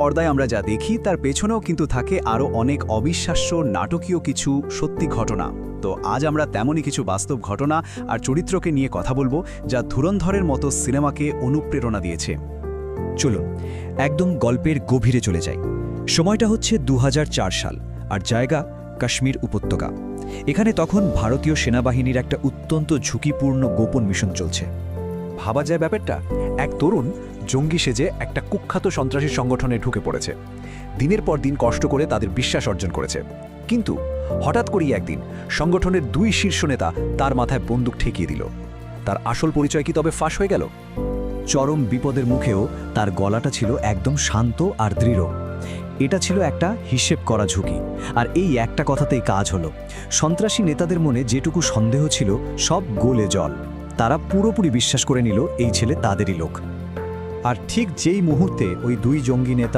পর্দায় আমরা যা দেখি তার পেছনেও কিন্তু থাকে আরও অনেক অবিশ্বাস্য নাটকীয় কিছু সত্যি ঘটনা। তো আজ আমরা তেমনই কিছু বাস্তব ঘটনা আর চরিত্রকে নিয়ে কথা বলবো যা ধুরন্ধরের মতো সিনেমাকে অনুপ্রেরণা দিয়েছে। চলুন একদম গল্পের গভীরে চলে যাই। সময়টা হচ্ছে ২০০৪ সাল আর জায়গা কাশ্মীর উপত্যকা। এখানে তখন ভারতীয় সেনাবাহিনীর একটা অত্যন্ত ঝুঁকিপূর্ণ গোপন মিশন চলছে। ভাবা যায় ব্যাপারটা, এক তরুণ জঙ্গি সেজে একটা কুখ্যাত সন্ত্রাসী সংগঠনে ঢুকে পড়েছে। দিনের পর দিন কষ্ট করে তাদের বিশ্বাস অর্জন করেছে, কিন্তু হঠাৎ করেই একদিন সংগঠনের ২ শীর্ষ নেতা তার মাথায় বন্দুক ঠেকিয়ে দিল। তার আসল পরিচয় কি তবে ফাঁস হয়ে গেল? চরম বিপদের মুখেও তার গলাটা ছিল একদম শান্ত আর দৃঢ়। এটা ছিল একটা হিসেব করা ঝুঁকি, আর এই একটা কথাতেই কাজ হলো। সন্ত্রাসী নেতাদের মনে যেটুকু সন্দেহ ছিল সব গলে জল। তারা পুরোপুরি বিশ্বাস করে নিল এই ছেলে তাদেরই লোক। আর ঠিক যেই মুহূর্তে ওই ২ জঙ্গি নেতা